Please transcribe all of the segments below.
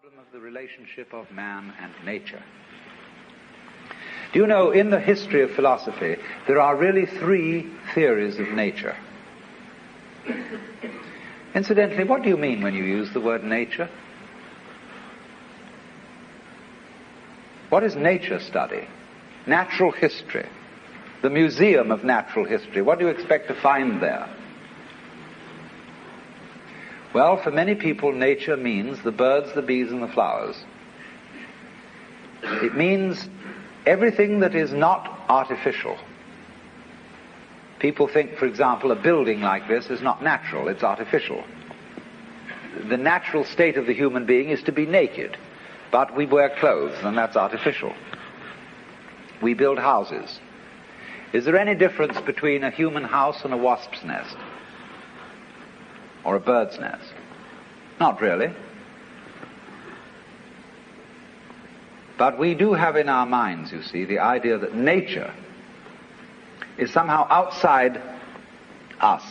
problem of the relationship of man and nature. Do you know, in the history of philosophy, there are really three theories of nature. Incidentally, what do you mean when you use the word nature? What is nature study? Natural history. The Museum of Natural History. What do you expect to find there? Well, for many people, nature means the birds, the bees, and the flowers. It means everything that is not artificial. People think, for example, a building like this is not natural, it's artificial. The natural state of the human being is to be naked, but we wear clothes, and that's artificial. We build houses. Is there any difference between a human house and a wasp's nest? Or a bird's nest? Not really. But we do have in our minds, you see, the idea that nature is somehow outside us.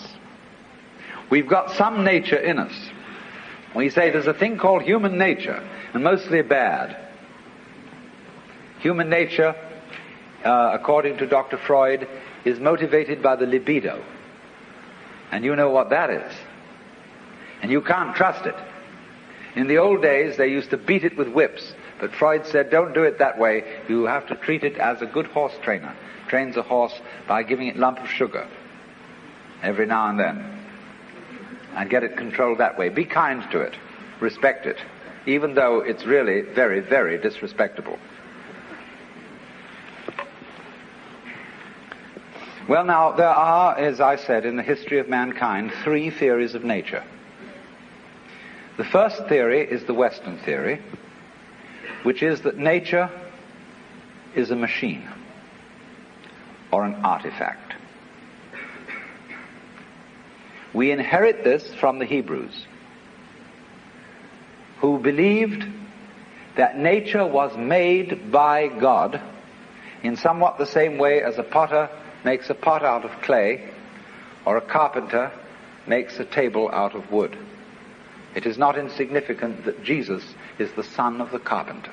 We've got some nature in us. We say there's a thing called human nature, and mostly bad. Human nature, according to Dr. Freud, is motivated by the libido. And you know what that is. And you can't trust it. In the old days, they used to beat it with whips. But Freud said, don't do it that way. You have to treat it as a good horse trainer trains a horse by giving it a lump of sugar every now and then. And get it controlled that way. Be kind to it. Respect it. Even though it's really very, very disrespectable. Well, now, there are, as I said, in the history of mankind, three theories of nature. The first theory is the Western theory, which is that nature is a machine or an artifact. We inherit this from the Hebrews, who believed that nature was made by God in somewhat the same way as a potter makes a pot out of clay, or a carpenter makes a table out of wood. It is not insignificant that Jesus is the son of the carpenter.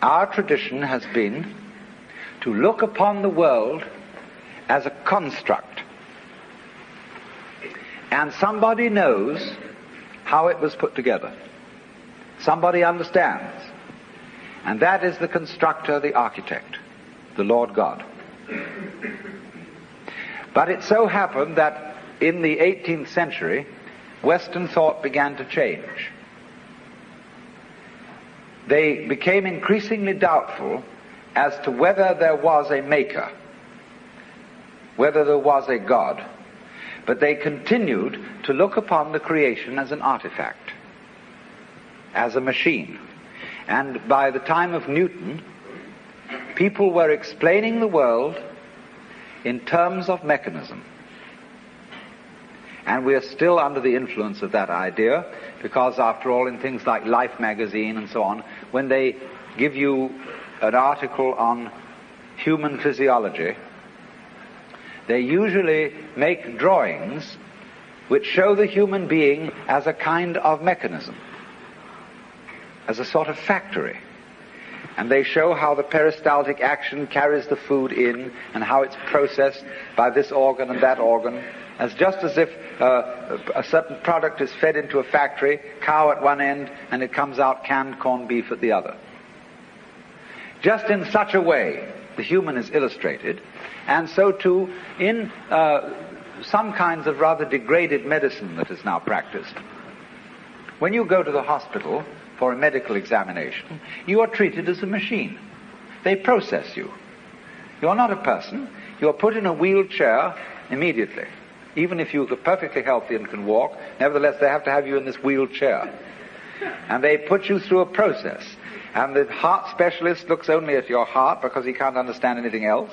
Our tradition has been to look upon the world as a construct. And somebody knows how it was put together. Somebody understands. And that is the constructor, the architect, the Lord God. But it so happened that in the 18th century, Western thought began to change. They became increasingly doubtful as to whether there was a maker, whether there was a God. But they continued to look upon the creation as an artifact, as a machine. And by the time of Newton, people were explaining the world in terms of mechanism. And we are still under the influence of that idea, because after all, in things like Life magazine and so on, when they give you an article on human physiology, they usually make drawings which show the human being as a kind of mechanism, as a sort of factory. And they show how the peristaltic action carries the food in, and how it's processed by this organ and that organ, as just as if a certain product is fed into a factory, cow at one end, and it comes out canned corned beef at the other. Just in such a way, the human is illustrated, and so too in some kinds of rather degraded medicine that is now practiced. When you go to the hospital for a medical examination, you are treated as a machine. They process you. You are not a person. You are put in a wheelchair immediately. Even if you are perfectly healthy and can walk, nevertheless they have to have you in this wheelchair. And they put you through a process. And the heart specialist looks only at your heart because he can't understand anything else.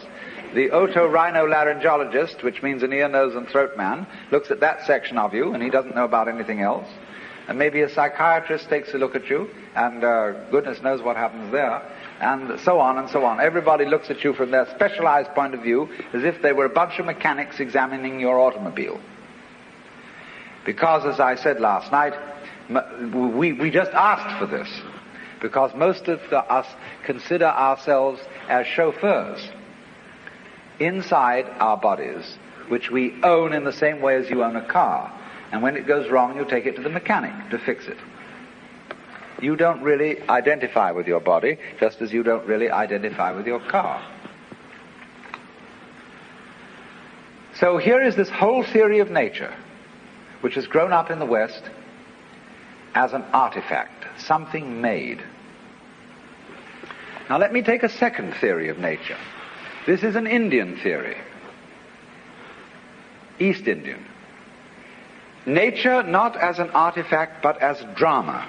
The otorhinolaryngologist, which means an ear, nose and throat man, looks at that section of you and he doesn't know about anything else. And maybe a psychiatrist takes a look at you, and goodness knows what happens there, and so on and so on. Everybody looks at you from their specialized point of view as if they were a bunch of mechanics examining your automobile. Because, as I said last night, we just asked for this, because most of us consider ourselves as chauffeurs inside our bodies, which we own in the same way as you own a car. And when it goes wrong, you take it to the mechanic to fix it. You don't really identify with your body, just as you don't really identify with your car. So here is this whole theory of nature, which has grown up in the West as an artifact, something made. Now let me take a second theory of nature. This is an Indian theory, East Indian. Nature not as an artifact, but as drama.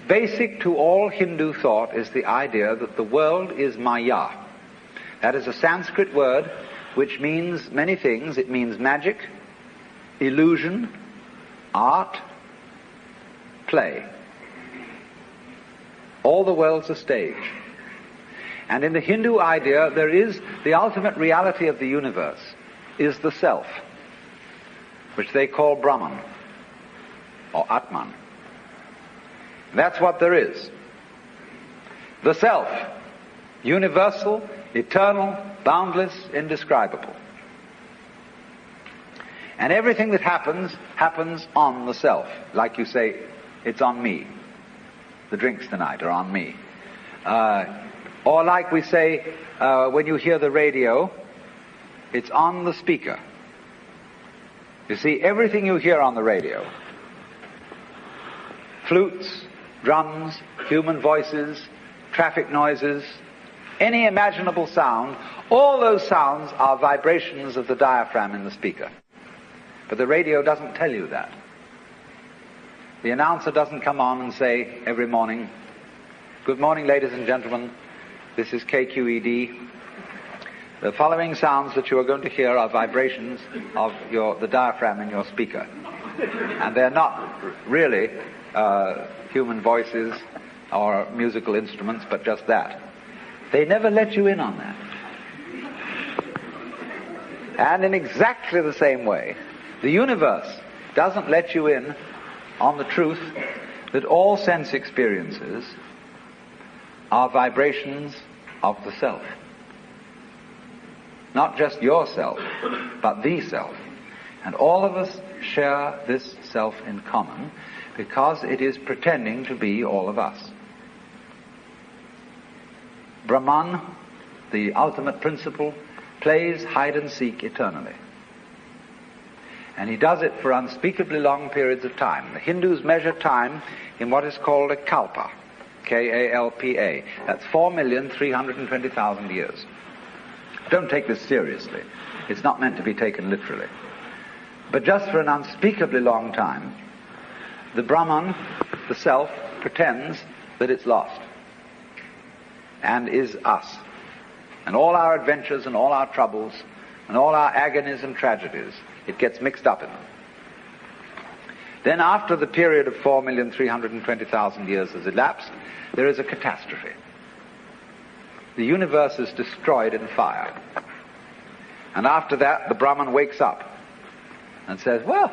Basic to all Hindu thought is the idea that the world is Maya. That is a Sanskrit word which means many things. It means magic, illusion, art, play. All the world's a stage. And in the Hindu idea, there is the ultimate reality of the universe, is the self, which they call Brahman, or Atman. That's what there is. The self, universal, eternal, boundless, indescribable. And everything that happens, happens on the self. Like you say, it's on me. The drinks tonight are on me. Or like we say, when you hear the radio, it's on the speaker. You see, everything you hear on the radio, flutes, drums, human voices, traffic noises, any imaginable sound, all those sounds are vibrations of the diaphragm in the speaker. But the radio doesn't tell you that. The announcer doesn't come on and say every morning, "Good morning, ladies and gentlemen, this is KQED. The following sounds that you are going to hear are vibrations of the diaphragm in your speaker." And they're not really human voices or musical instruments, but just that. They never let you in on that. And in exactly the same way, the universe doesn't let you in on the truth that all sense experiences are vibrations of the self. Not just yourself, but the self. And all of us share this self in common because it is pretending to be all of us. Brahman, the ultimate principle, plays hide and seek eternally. And he does it for unspeakably long periods of time. The Hindus measure time in what is called a kalpa, K-A-L-P-A. That's 4,320,000 years. Don't take this seriously. It's not meant to be taken literally. But just for an unspeakably long time, the Brahman, the self, pretends that it's lost and is us. And all our adventures and all our troubles and all our agonies and tragedies, it gets mixed up in them. Then after the period of 4,320,000 years has elapsed, there is a catastrophe. The universe is destroyed in fire. And after that, the Brahman wakes up and says, "Well,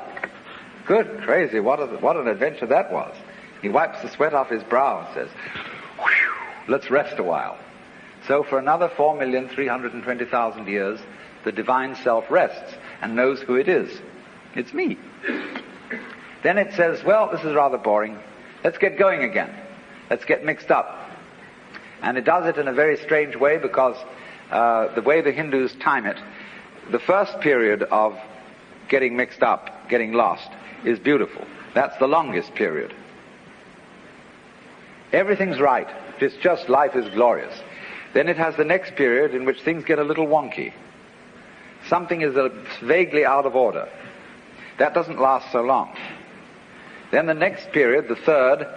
good, crazy, what an adventure that was." He wipes the sweat off his brow and says, "Whew, let's rest a while." So for another 4,320,000 years, the divine self rests and knows who it is. It's me. Then it says, "Well, this is rather boring. Let's get going again. Let's get mixed up." And it does it in a very strange way because the way the Hindus time it, the first period of getting mixed up, getting lost, is beautiful. That's the longest period. Everything's right. It's just life is glorious. Then it has the next period in which things get a little wonky. Something is vaguely out of order. That doesn't last so long. Then the next period, the third,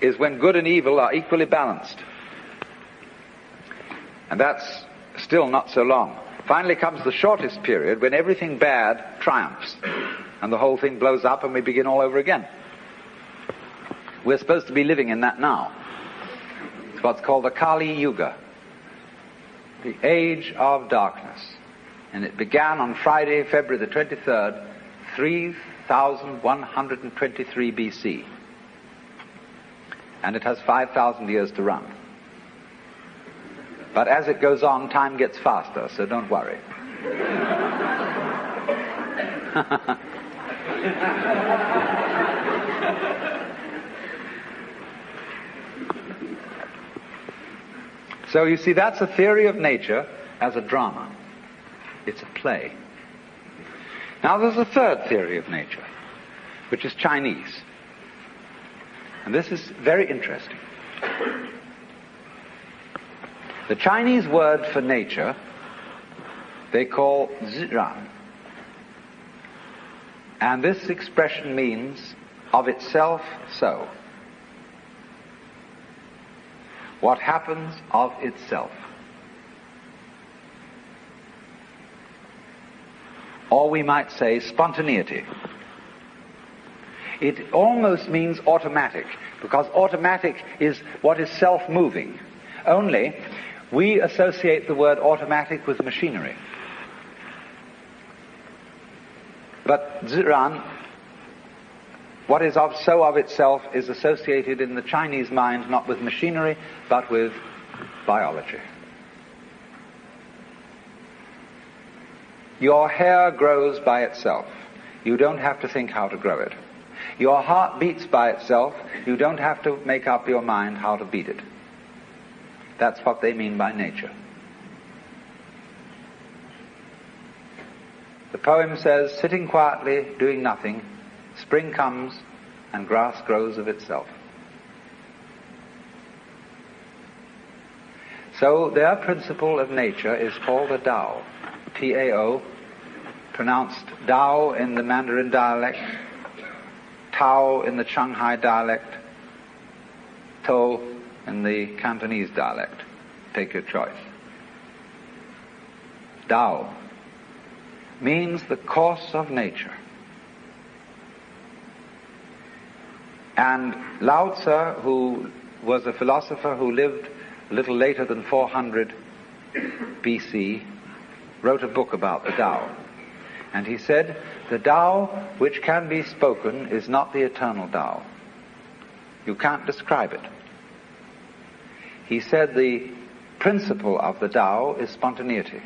is when good and evil are equally balanced. And that's still not so long. Finally comes the shortest period when everything bad triumphs and the whole thing blows up and we begin all over again. We're supposed to be living in that now. It's what's called the Kali Yuga, the age of darkness. And it began on Friday, February the 23rd, 3123 BC. And it has 5,000 years to run. But as it goes on, time gets faster, so don't worry. So you see, that's a theory of nature as a drama. It's a play. Now there's a third theory of nature, which is Chinese. And this is very interesting. The Chinese word for nature, they call Zhiran. And this expression means of itself so. What happens of itself. Or we might say spontaneity. It almost means automatic, because automatic is what is self-moving. Only, we associate the word automatic with machinery. But Ziran, what is so of itself, is associated in the Chinese mind not with machinery, but with biology. Your hair grows by itself. You don't have to think how to grow it. Your heart beats by itself. You don't have to make up your mind how to beat it. That's what they mean by nature. The poem says, sitting quietly, doing nothing, spring comes and grass grows of itself. So their principle of nature is called a Tao. T-A-O, pronounced Dao in the Mandarin dialect, Tao in the Shanghai dialect, To in the Cantonese dialect. Take your choice. Tao means the course of nature. And Lao Tzu, who was a philosopher who lived a little later than 400 BC, wrote a book about the Tao. And he said, the Tao which can be spoken is not the eternal Tao. You can't describe it. He said the principle of the Tao is spontaneity.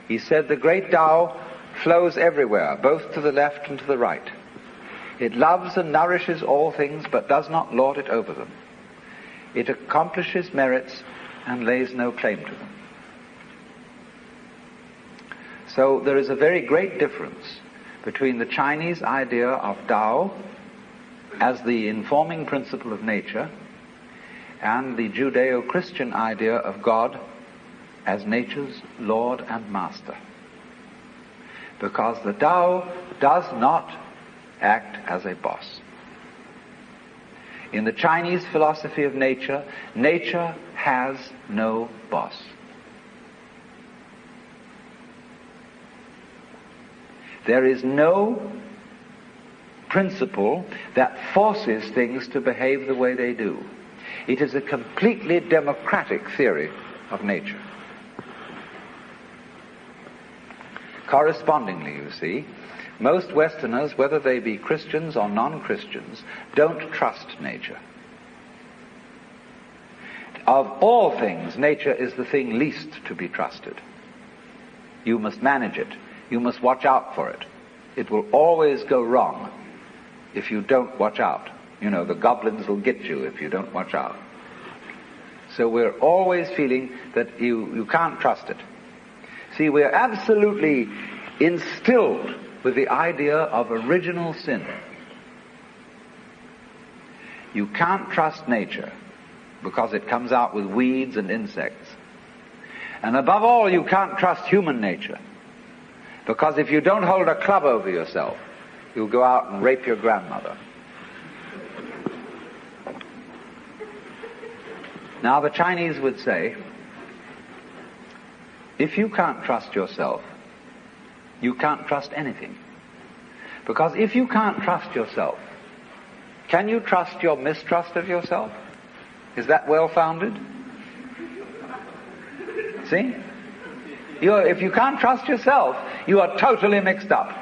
He said the great Tao flows everywhere, both to the left and to the right. It loves and nourishes all things, but does not lord it over them. It accomplishes merits and lays no claim to them. So there is a very great difference between the Chinese idea of Tao as the informing principle of nature and the Judeo-Christian idea of God as nature's Lord and Master. Because the Tao does not act as a boss. In the Chinese philosophy of nature, nature has no boss. There is no principle that forces things to behave the way they do. It is a completely democratic theory of nature. Correspondingly, you see, most Westerners, whether they be Christians or non-Christians, don't trust nature. Of all things, nature is the thing least to be trusted. You must manage it. You must watch out for it. It will always go wrong if you don't watch out. You know, the goblins will get you if you don't watch out. So we're always feeling that you can't trust it. See, we're absolutely instilled with the idea of original sin. You can't trust nature because it comes out with weeds and insects. And above all, you can't trust human nature. Because if you don't hold a club over yourself, you'll go out and rape your grandmother. Now the Chinese would say, if you can't trust yourself, you can't trust anything. Because if you can't trust yourself, can you trust your mistrust of yourself? Is that well-founded? See? If you can't trust yourself, you are totally mixed up.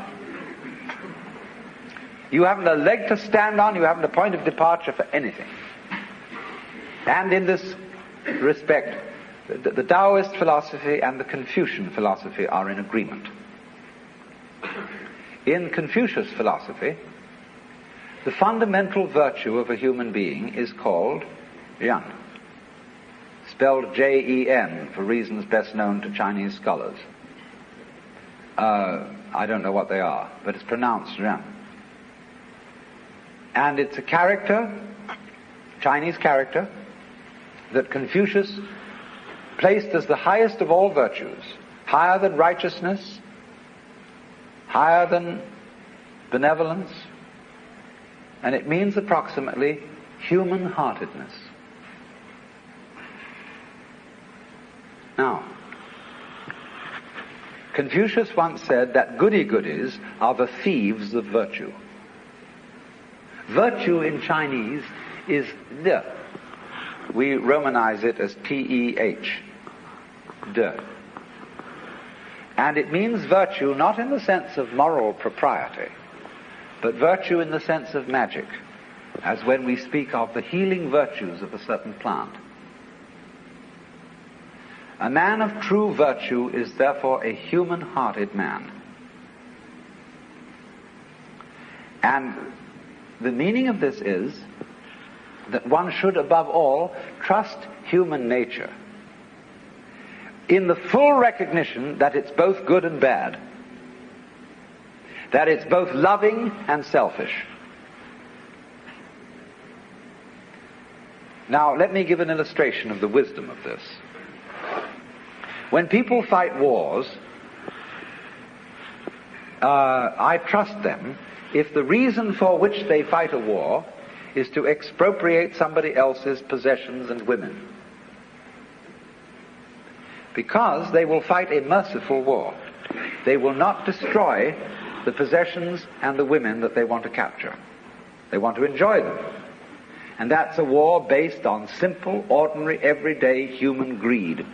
You haven't a leg to stand on, you haven't a point of departure for anything. And in this respect, the Taoist philosophy and the Confucian philosophy are in agreement. In Confucius philosophy, the fundamental virtue of a human being is called Ren, spelled Jen for reasons best known to Chinese scholars. I don't know what they are, but it's pronounced Ren. And it's a character, Chinese character, that Confucius placed as the highest of all virtues, higher than righteousness, higher than benevolence, and it means approximately human-heartedness. Now, Confucius once said that goody-goodies are the thieves of virtue. Virtue in Chinese is de. We Romanize it as T-E-H, de. And it means virtue not in the sense of moral propriety, but virtue in the sense of magic, as when we speak of the healing virtues of a certain plant. A man of true virtue is therefore a human-hearted man. And the meaning of this is that one should above all trust human nature in the full recognition that it's both good and bad, that it's both loving and selfish. Now, let me give an illustration of the wisdom of this. When people fight wars, I trust them if the reason for which they fight a war is to expropriate somebody else's possessions and women. Because they will fight a merciful war. They will not destroy the possessions and the women that they want to capture. They want to enjoy them. And that's a war based on simple, ordinary, everyday human greed.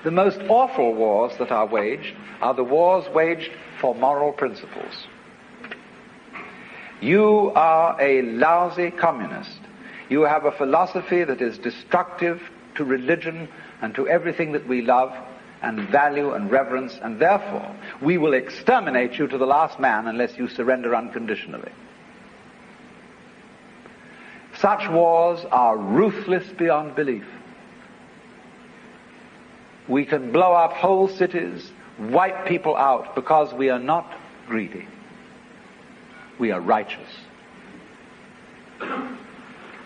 The most awful wars that are waged are the wars waged for moral principles. You are a lousy communist. You have a philosophy that is destructive to religion and to everything that we love and value and reverence, and therefore we will exterminate you to the last man unless you surrender unconditionally. Such wars are ruthless beyond belief. We can blow up whole cities, wipe people out, because we are not greedy. We are righteous.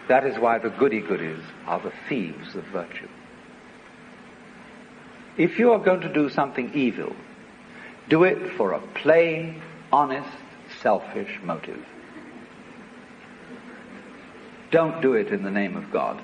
That is why the goody-goodies are the thieves of virtue. If you are going to do something evil, do it for a plain, honest, selfish motive. Don't do it in the name of God.